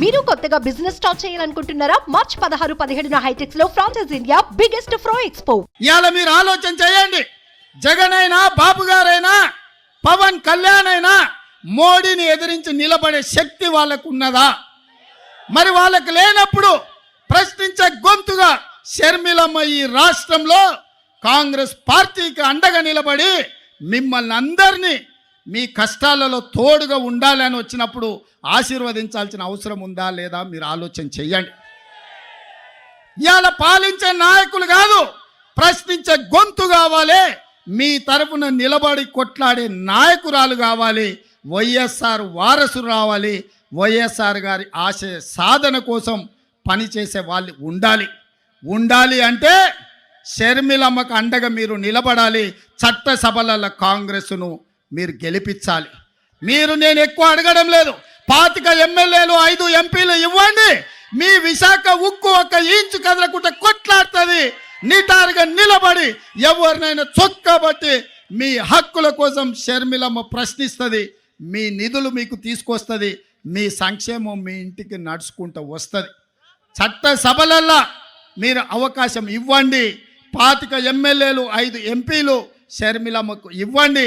మీరు కొత్తగా business start చేయాలనుకుంటున్నారా? మార్చ్ 16, 17న హైటెక్స్ లో ఫ్రాన్సెస్ ఇండియా బిగ్గెస్ట్ ఫ్రో ఎక్స్పో. ఇవాళ మీరు ఆలోచన చేయండి. జగన్ అయినా, బాబు గారైనా, పవన్ కళ్యాణ్ అయినా మోడీని ఎదిరించి నిలబడే శక్తి వాళ్ళకు ఉన్నదా? మరి వాళ్ళకు లేనప్పుడు ప్రశ్నించే గొంతుగా షర్మిలమ్మ ఈ రాష్ట్రంలో కాంగ్రెస్ పార్టీకి అండగా నిలబడి మిమ్మల్ని అందరినీ మీ కష్టాలలో తోడుగా ఉండాలని వచ్చినప్పుడు ఆశీర్వదించాల్సిన అవసరం ఉందా లేదా మీరు ఆలోచన చెయ్యండి. ఇవాళ పాలించే నాయకులు కాదు, ప్రశ్నించే గొంతు కావాలి. మీ తరపున నిలబడి కొట్లాడే నాయకురాలు కావాలి. వైఎస్ఆర్ వారసులు రావాలి. వైఎస్ఆర్ గారి ఆశయ సాధన కోసం పనిచేసే వాళ్ళు ఉండాలి అంటే షర్మిలమ్మకు అండగా మీరు నిలబడాలి. చట్టసభల కాంగ్రెస్ను మీరు గెలిపించాలి. నేను ఎక్కువ అడగడం లేదు. 25 ఎమ్మెల్యేలు, 5 ఎంపీలు ఇవ్వండి. మీ విశాఖ ఉక్కు 1 ఇంచు కదలకుండా కొట్లాడుతుంది. నిటారుగా నిలబడి ఎవరినైనా చొక్కబట్టి మీ హక్కుల కోసం షర్మిలమ్మ ప్రశ్నిస్తుంది. మీ నిధులు మీకు తీసుకొస్తుంది. మీ సంక్షేమం మీ ఇంటికి నడుచుకుంటూ వస్తుంది. చట్టసభలల్లో మీరు అవకాశం ఇవ్వండి. 25 ఎమ్మెల్యేలు, 5 ఎంపీలు షర్మిలమ్మకు ఇవ్వండి.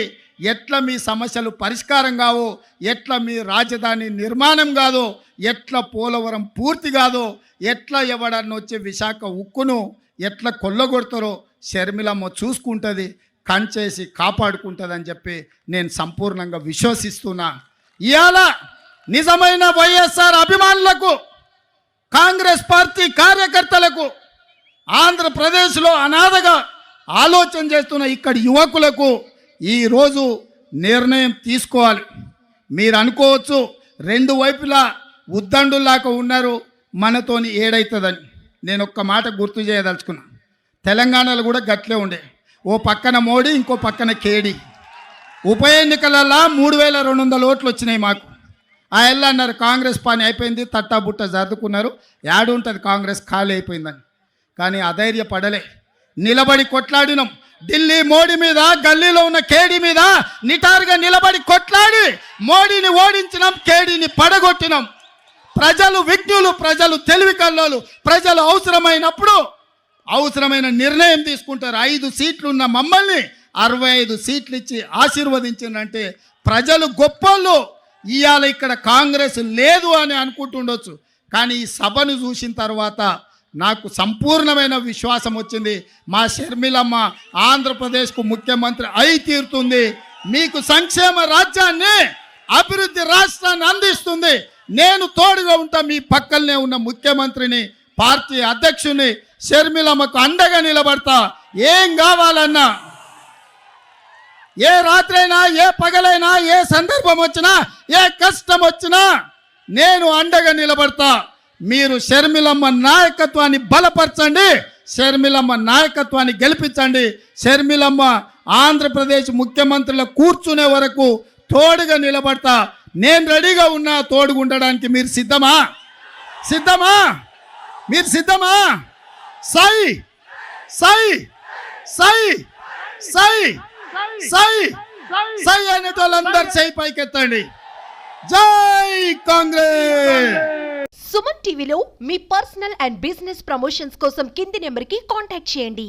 ఎట్లా మీ సమస్యలు పరిష్కారం కావో, ఎట్లా మీ రాజధాని నిర్మాణం కాదో, ఎట్లా పోలవరం పూర్తి కాదో, ఎట్లా ఎవడన్నా వచ్చి విశాఖ ఉక్కును ఎట్లా కొల్లగొడతారో షర్మిలమ్మ చూసుకుంటుంది, కంచేసి కాపాడుకుంటుందని చెప్పి నేను సంపూర్ణంగా విశ్వసిస్తున్నా. ఇవాళ నిజమైన వైఎస్ఆర్ అభిమానులకు, కాంగ్రెస్ పార్టీ కార్యకర్తలకు, ఆంధ్రప్రదేశ్లో అనాథగా ఆలోచన చేస్తున్న ఇక్కడి యువకులకు ఈరోజు నిర్ణయం తీసుకోవాలి. మీరు అనుకోవచ్చు 2 వైపులా ఉద్దండులాగా ఉన్నారు, మనతోని ఏడవుతుందని. నేను ఒక్క మాట గుర్తు చేయదలుచుకున్నా. తెలంగాణలో కూడా గట్లే ఉండే. ఓ పక్కన మోడీ, ఇంకో పక్కన కేడీ. ఉప ఎన్నికలలో 3200 ఓట్లు వచ్చినాయి మాకు. ఆ ఎల్లు అన్నారు కాంగ్రెస్ పని అయిపోయింది, తట్టాబుట్ట జరుపుకున్నారు, యాడుంటుంది కాంగ్రెస్ ఖాళీ అయిపోయిందని. కానీ అధైర్యపడలే, నిలబడి కొట్లాడినాం. ఢిల్లీ మోడీ మీద, గల్లీలో ఉన్న కేడీ మీద నిటారుగా నిలబడి కొట్లాడి మోడీని ఓడించినాం, కేడీని పడగొట్టినాం. ప్రజలు విజ్ఞులు, ప్రజలు తెలివి కల్లోలు. ప్రజలు అవసరమైనప్పుడు అవసరమైన నిర్ణయం తీసుకుంటారు. 5 సీట్లు ఉన్న మమ్మల్ని 65 సీట్లు ఇచ్చి ఆశీర్వదించిందంటే ప్రజలు గొప్పోళ్ళు. ఇవాళ ఇక్కడ కాంగ్రెస్ లేదు అని అనుకుంటుండొచ్చు, కానీ ఈ సభను చూసిన తర్వాత నాకు సంపూర్ణమైన విశ్వాసం వచ్చింది. మా షర్మిలమ్మ ఆంధ్రప్రదేశ్కు ముఖ్యమంత్రి అయి తీరుతుంది. మీకు సంక్షేమ రాజ్యాన్ని, అభివృద్ధి రాష్ట్రాన్ని అందిస్తుంది. నేను తోడుగా ఉంటా. మీ పక్కనే ఉన్న ముఖ్యమంత్రిని, పార్టీ అధ్యక్షుని షర్మిలమ్మకు అండగా నిలబడతా. ఏం కావాలన్నా, ఏ రాత్రైనా, ఏ పగలైనా, ఏ సందర్భం వచ్చినా, ఏ కష్టం వచ్చినా నేను అండగా నిలబడతా. మీరు షర్మిలమ్మ నాయకత్వాన్ని బలపరచండి, షర్మిలమ్మ నాయకత్వాన్ని గెలిపించండి. షర్మిలమ్మ ఆంధ్రప్రదేశ్ ముఖ్యమంత్రిలో కూర్చునే వరకు తోడుగా నిలబడతా. నేను రెడీగా ఉన్నా తోడుగా ఉండడానికి. మీరు సిద్ధమా? మీరు సిద్ధమా? సై సై సై సై సై సై అనేటోళ్ళందరూ సై పైకెత్తండి. జై కాంగ్రెస్. సుమన్ టీవీలో మీ పర్సనల్ అండ్ బిజినెస్ ప్రమోషన్స్ కోసం కింది నెంబర్కి కాంటాక్ట్ చేయండి.